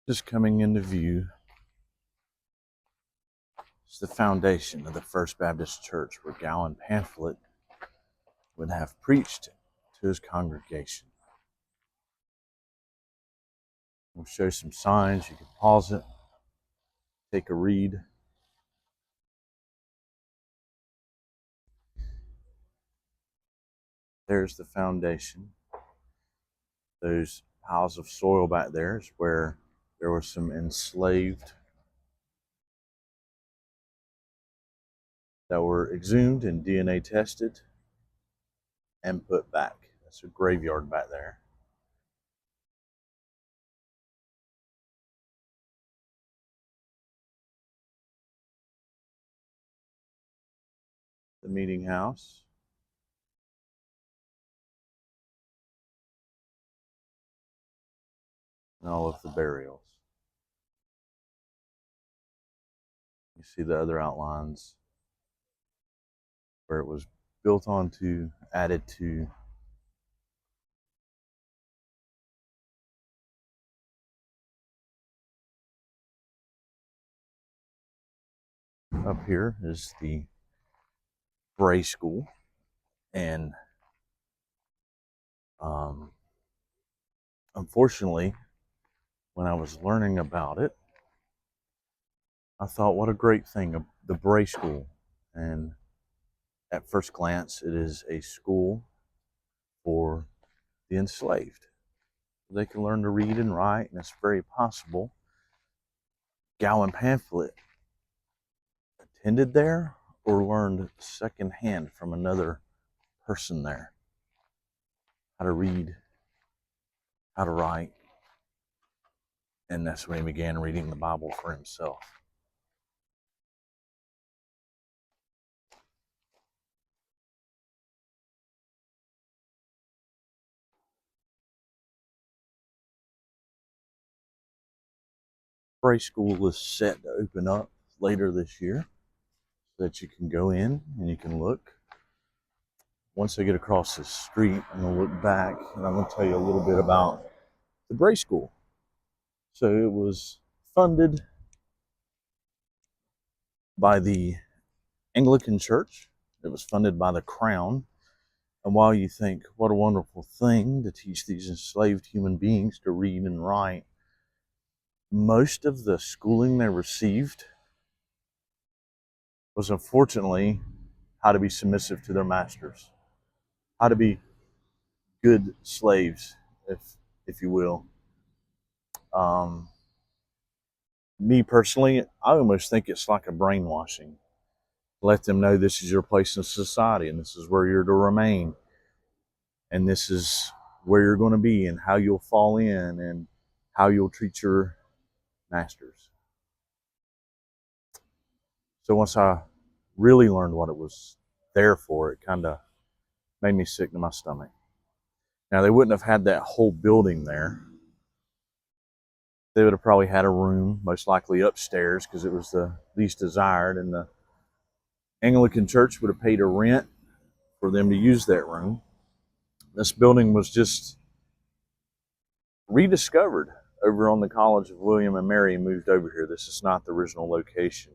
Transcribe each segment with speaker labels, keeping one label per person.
Speaker 1: Just coming into view is the foundation of the First Baptist Church where Gowan Pamphlet would have preached to his congregation. We'll show some signs. You can pause it, take a read. There's the foundation. Those piles of soil back there is where there were some enslaved that were exhumed and DNA tested and put back. That's a graveyard back there. The meeting house. And all of the burials. You see the other outlines where it was built onto, added to. Up here is the Bray School, and unfortunately, when I was learning about it, I thought, what a great thing, the Bray School. And at first glance, it is a school for the enslaved. They can learn to read and write, and it's very possible Gowan Pamphlet attended there or learned secondhand from another person there how to read, how to write, and that's when he began reading the Bible for himself. Bray School is set to open up later this year so that you can go in and you can look. Once I get across the street, I'm going to look back and I'm going to tell you a little bit about the Bray School. So it was funded by the Anglican Church. It was funded by the Crown. And while you think, what a wonderful thing to teach these enslaved human beings to read and write, most of the schooling they received was unfortunately how to be submissive to their masters, how to be good slaves, if you will. Me personally, I almost think it's like a brainwashing. Let them know this is your place in society and this is where you're to remain. And this is where you're going to be and how you'll fall in and how you'll treat your masters. So once I really learned what it was there for, it kind of made me sick to my stomach. Now, they wouldn't have had that whole building there. They would have probably had a room, most likely upstairs, because it was the least desired, and the Anglican Church would have paid a rent for them to use that room. This building was just rediscovered over on the College of William and Mary moved over here. This is not the original location.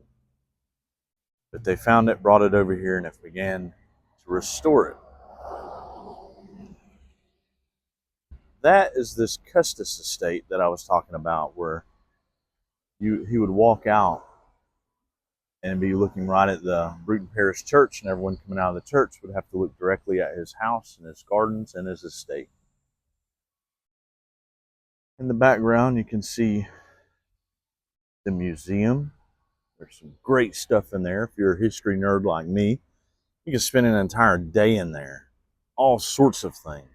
Speaker 1: But they found it, brought it over here, and have began to restore it. That is this Custis estate that I was talking about, where he would walk out and be looking right at the Bruton Parish Church, and everyone coming out of the church would have to look directly at his house and his gardens and his estate. In the background, you can see the museum. There's some great stuff in there. If you're a history nerd like me, you can spend an entire day in there. All sorts of things.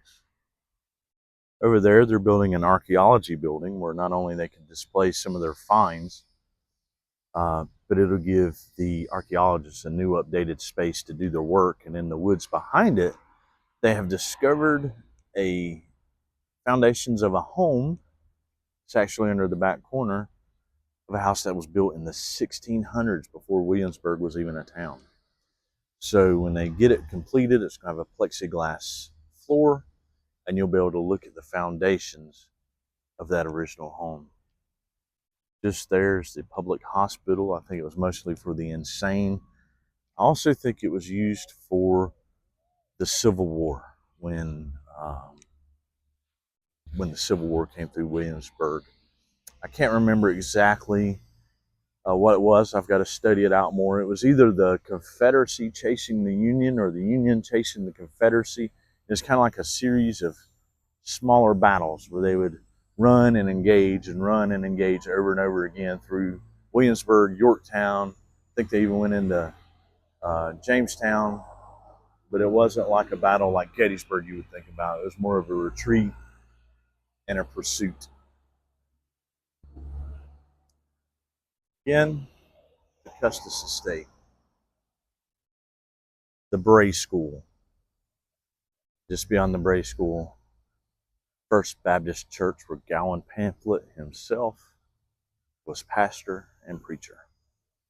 Speaker 1: Over there, they're building an archaeology building where not only they can display some of their finds, but it'll give the archaeologists a new updated space to do their work. And in the woods behind it, they have discovered a foundations of a home. It's actually under the back corner of a house that was built in the 1600s before Williamsburg was even a town. So when they get it completed, it's going to have a plexiglass floor, and you'll be able to look at the foundations of that original home. Just there's the public hospital. I think it was mostly for the insane. I also think it was used for the Civil War when the Civil War came through Williamsburg. I can't remember exactly what it was. I've got to study it out more. It was either the Confederacy chasing the Union or the Union chasing the Confederacy. It's kind of like a series of smaller battles where they would run and engage and run and engage over and over again through Williamsburg, Yorktown. I think they even went into Jamestown, but it wasn't like a battle like Gettysburg you would think about. It was more of a retreat and a pursuit. Again, the Custis Estate, the Bray School, just beyond the Bray School, First Baptist Church, where Gowan Pamphlet himself was pastor and preacher.